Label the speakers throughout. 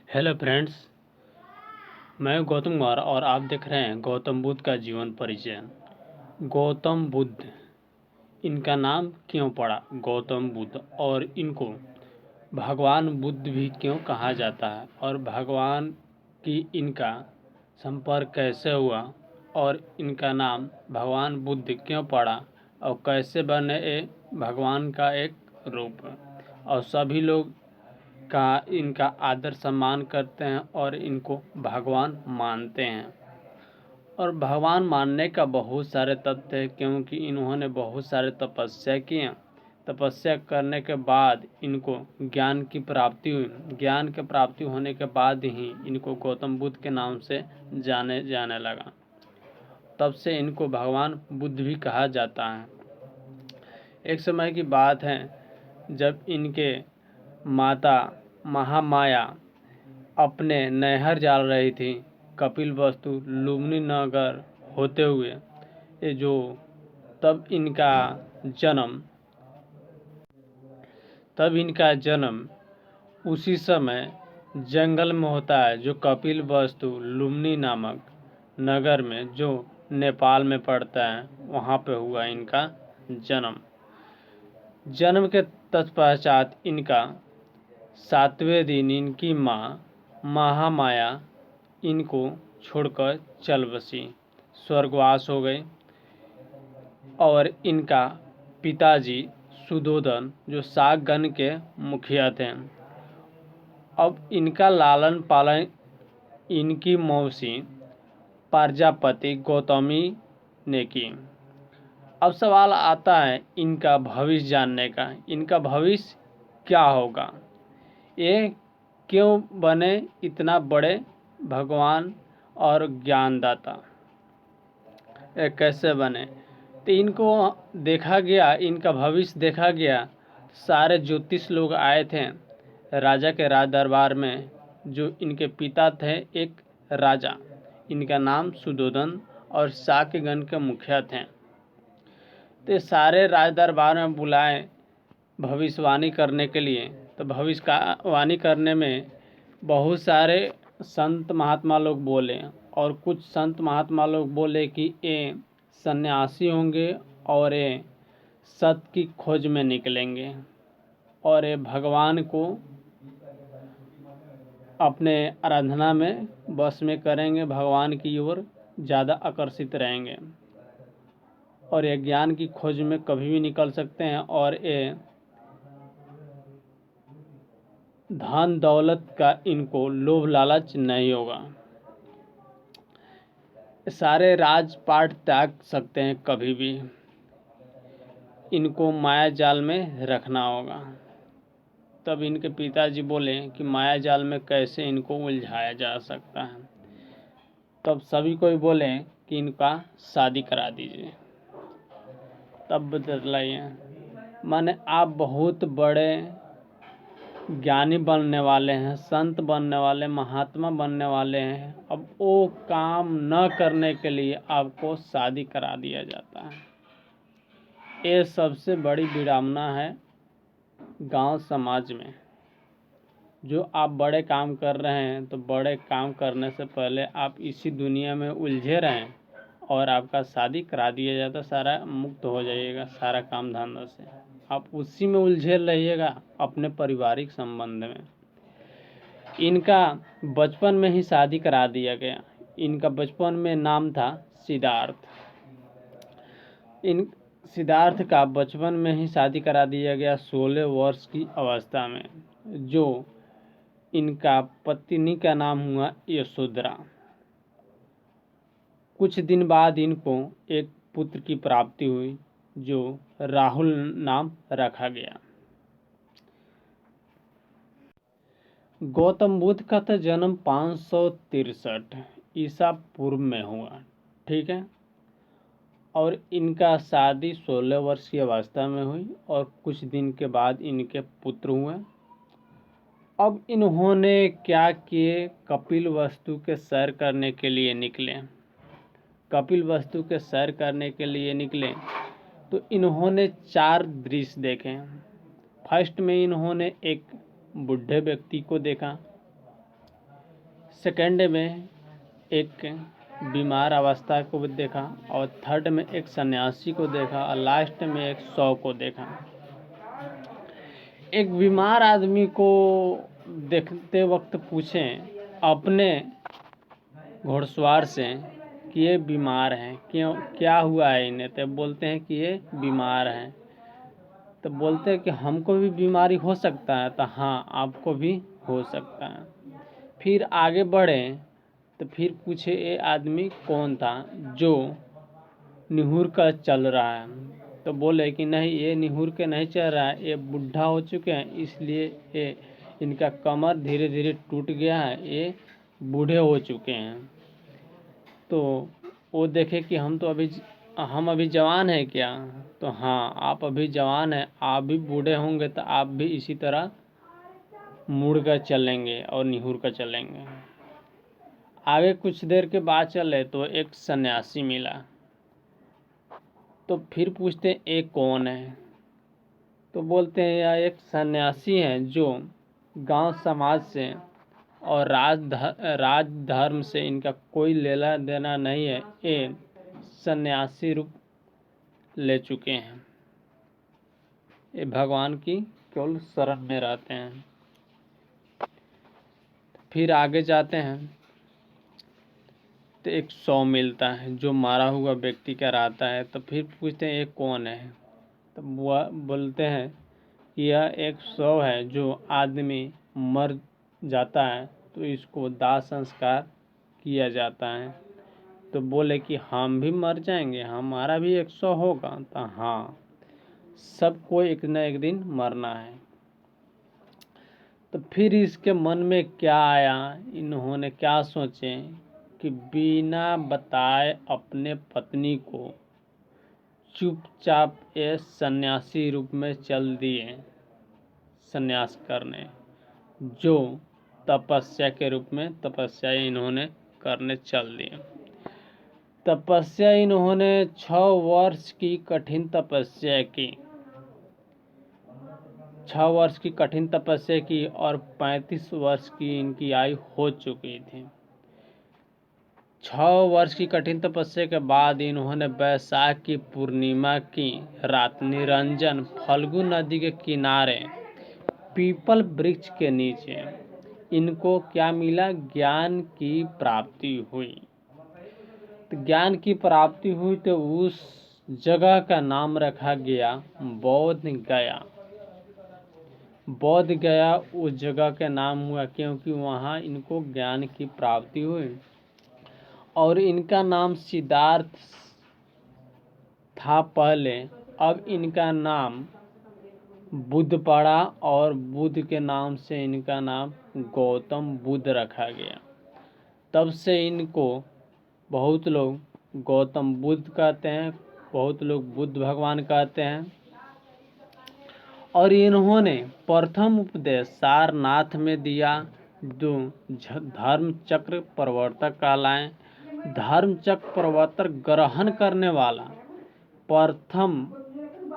Speaker 1: Hello friends, मैं गौतम कुमार और आप देख रहे हैं गौतम बुद्ध का जीवन परिचय। गौतम बुद्ध, इनका नाम क्यों पड़ा गौतम बुद्ध, और इनको भगवान बुद्ध भी क्यों कहा जाता है, और भगवान की इनका संपर्क कैसे हुआ, और इनका नाम भगवान बुद्ध क्यों पड़ा, और कैसे बने ये भगवान का एक रूप, और सभी लोग का इनका आदर सम्मान करते हैं और इनको भगवान मानते हैं। और भगवान मानने का बहुत सारे तथ्य है, क्योंकि इन्होंने बहुत सारे तपस्या किए। तपस्या करने के बाद इनको ज्ञान की प्राप्ति हुई। ज्ञान की प्राप्ति होने के बाद ही इनको गौतम बुद्ध के नाम से जाने जाने लगा। तब से इनको भगवान बुद्ध भी कहा जाता है। एक समय की बात है जब इनके माता महामाया अपने नैहर जा रही थी, कपिलवस्तु लुम्बिनी नगर होते हुए। ये जो तब इनका जन्म उसी समय जंगल में होता है, जो कपिलवस्तु लुम्बिनी नामक नगर में, जो नेपाल में पड़ता है, वहाँ पे हुआ इनका जन्म। जन्म के तत्पश्चात इनका 7वें दिन इनकी माँ महामाया इनको छोड़कर चल बसी, स्वर्गवास हो गए। और इनका पिताजी सुधोधन, जो शाकगण के मुखिया थे, अब इनका लालन पालन इनकी मौसी प्रजापति गौतमी ने की। अब सवाल आता है इनका भविष्य जानने का। इनका भविष्य क्या होगा, ये क्यों बने इतना बड़े भगवान और ज्ञानदाता, ये कैसे बने। तो इनको देखा गया, इनका भविष्य देखा गया। सारे ज्योतिष लोग आए थे राजा के राज दरबार में। जो इनके पिता थे एक राजा, इनका नाम सुधोधन, और शाक्यगण के मुखिया थे। तो सारे राज दरबार में बुलाए भविष्यवाणी करने के लिए। तो भविष्यवाणी करने में बहुत सारे संत महात्मा लोग बोले, और कुछ संत महात्मा लोग बोले कि ये सन्यासी होंगे और ये सत्य की खोज में निकलेंगे, और ये भगवान को अपने आराधना में बस में करेंगे, भगवान की ओर ज़्यादा आकर्षित रहेंगे, और ये ज्ञान की खोज में कभी भी निकल सकते हैं, और ये धन दौलत का इनको लोभ लालच नहीं होगा। सारे राजपाट त्याग सकते हैं कभी भी, इनको माया जाल में रखना होगा। तब इनके पिताजी बोले कि माया जाल में कैसे इनको उलझाया जा सकता है। तब सभी कोई बोले कि इनका शादी करा दीजिए। तब बतलाइए, माने आप बहुत बड़े ज्ञानी बनने वाले हैं, संत बनने वाले, महात्मा बनने वाले हैं, अब वो काम न करने के लिए आपको शादी करा दिया जाता है। ये सबसे बड़ी विडंबना है गांव समाज में। जो आप बड़े काम कर रहे हैं, तो बड़े काम करने से पहले आप इसी दुनिया में उलझे रहें, और आपका शादी करा दिया जाता, सारा मुक्त हो जाइएगा सारा काम धंधा से। आप उसी में उलझे रहिएगा अपने पारिवारिक संबंध में। इनका बचपन में ही शादी करा दिया गया। इनका बचपन में नाम था सिद्धार्थ। सिद्धार्थ का बचपन में ही शादी करा दिया गया 16 वर्ष की अवस्था में। जो इनका पत्नी का नाम हुआ यशोधरा। कुछ दिन बाद इनको एक पुत्र की प्राप्ति हुई, जो राहुल नाम रखा गया। गौतम बुद्ध का तो जन्म 563 ईसा पूर्व में हुआ, ठीक है। और इनका शादी 16 वर्ष की अवस्था में हुई, और कुछ दिन के बाद इनके पुत्र हुए। अब इन्होंने क्या किए, कपिलवस्तु के सैर करने के लिए निकले। कपिलवस्तु के सैर करने के लिए निकले तो इन्होंने 4 दृश्य देखे। फर्स्ट में इन्होंने एक बूढ़े व्यक्ति को देखा, सेकंड में एक बीमार अवस्था को भी देखा, और थर्ड में एक सन्यासी को देखा, और लास्ट में एक 100 को देखा। एक बीमार आदमी को देखते वक्त पूछें अपने घुड़सवार से कि ये बीमार हैं, क्यों, क्या हुआ है इन्हें, तो बोलते हैं कि ये बीमार हैं। तो बोलते हैं कि हमको भी बीमारी हो सकता है, तो हाँ आपको भी हो सकता है। फिर आगे बढ़े तो फिर पूछे ये आदमी कौन था जो निहुर कर चल रहा है, तो बोले कि नहीं ये निहुर के नहीं चल रहा है, ये बुढ़ा हो चुके हैं, इसलिए ये इनका कमर धीरे धीरे टूट गया है, ये बूढ़े हो चुके हैं। तो वो देखे कि हम अभी जवान हैं क्या, तो हाँ आप अभी जवान हैं, आप भी बूढ़े होंगे तो आप भी इसी तरह मुड़ कर चलेंगे और निहुर कर चलेंगे। आगे कुछ देर के बाद चले तो एक सन्यासी मिला, तो फिर पूछते हैं ये कौन है, तो बोलते हैं यह एक सन्यासी है जो गांव समाज से और राज धर्म से इनका कोई लेना देना नहीं है, ये सन्यासी रूप ले चुके हैं, ये भगवान की केवल शरण में रहते हैं। फिर आगे जाते हैं तो एक 100 मिलता है जो मारा हुआ व्यक्ति का रहता है, तो फिर पूछते हैं ये कौन है, तो वह बोलते हैं कि यह एक 100 है जो आदमी मर जाता है तो इसको दाह संस्कार किया जाता है। तो बोले कि हम भी मर जाएंगे, हमारा भी 100 होगा, तो हाँ सबको एक न एक दिन मरना है। तो फिर इसके मन में क्या आया, इन्होंने क्या सोचे कि बिना बताए अपने पत्नी को चुपचाप ये सन्यासी रूप में चल दिए सन्यास करने, जो तपस्या के रूप में तपस्या इन्होंने करने चल दिए। तपस्या इन्होंने 6 वर्ष की कठिन तपस्या की, 6 वर्ष की कठिन तपस्या की, और 35 वर्ष की इनकी आयु हो चुकी थी। 6 वर्ष की कठिन तपस्या के बाद इन्होंने बैसाख की पूर्णिमा की रात निरंजन फल्गु नदी के किनारे पीपल वृक्ष के नीचे इनको क्या मिला, ज्ञान की प्राप्ति हुई। तो ज्ञान की प्राप्ति हुई तो उस जगह का नाम रखा गया बोध गया। बोध गया उस जगह का नाम हुआ क्योंकि वहाँ इनको ज्ञान की प्राप्ति हुई, और इनका नाम सिद्धार्थ था पहले, अब इनका नाम बुद्ध पड़ा, और बुद्ध के नाम से इनका नाम गौतम बुद्ध रखा गया। तब से इनको बहुत लोग गौतम बुद्ध कहते हैं, बहुत लोग बुद्ध भगवान कहते हैं। और इन्होंने प्रथम उपदेश सारनाथ में दिया, जो धर्म चक्र प्रवर्तक कहलाए। धर्म चक्र प्रवर्तक ग्रहण करने वाला प्रथम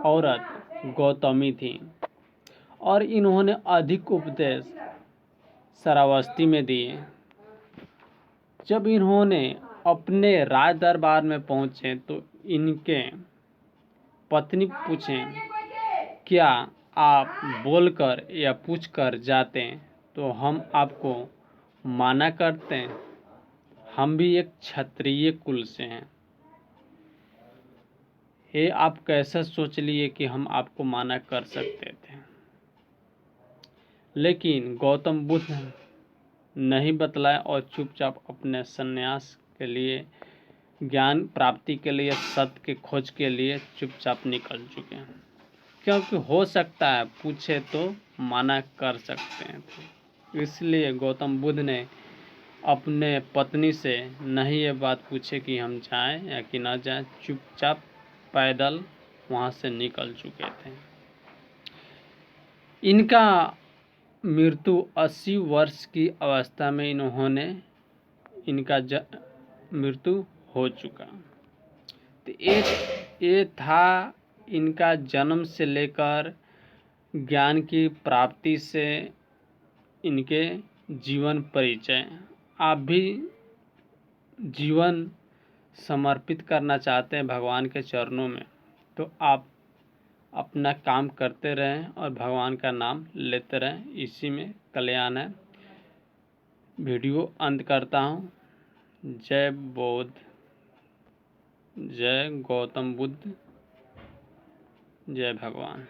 Speaker 1: औरत गौतमी थी, और इन्होंने अधिक उपदेश श्रावस्ती में दिए। जब इन्होंने अपने राज दरबार में पहुंचे तो इनके पत्नी पूछे क्या आप बोलकर या पूछकर जाते तो हम आपको माना करते, हम भी एक क्षत्रिय कुल से हैं, ये आप कैसे सोच लिए कि हम आपको माना कर सकते थे। लेकिन गौतम बुद्ध नहीं बतलाए और चुपचाप अपने सन्यास के लिए, ज्ञान प्राप्ति के लिए, सत्य के खोज के लिए चुपचाप निकल चुके हैं, क्योंकि हो सकता है पूछे तो माना कर सकते हैं। तो इसलिए गौतम बुद्ध ने अपने पत्नी से नहीं ये बात पूछे कि हम जाएं या कि ना जाएं, चुपचाप पैदल वहाँ से निकल चुके थे। इनका मृत्यु 80 वर्ष की अवस्था में इनका मृत्यु हो चुका। तो ये था इनका जन्म से लेकर ज्ञान की प्राप्ति से इनके जीवन परिचय। आप भी जीवन समर्पित करना चाहते हैं भगवान के चरणों में, तो आप अपना काम करते रहें और भगवान का नाम लेते रहें, इसी में कल्याण है। वीडियो अंत करता हूँ। जय बौद्ध, जय गौतम बुद्ध, जय भगवान।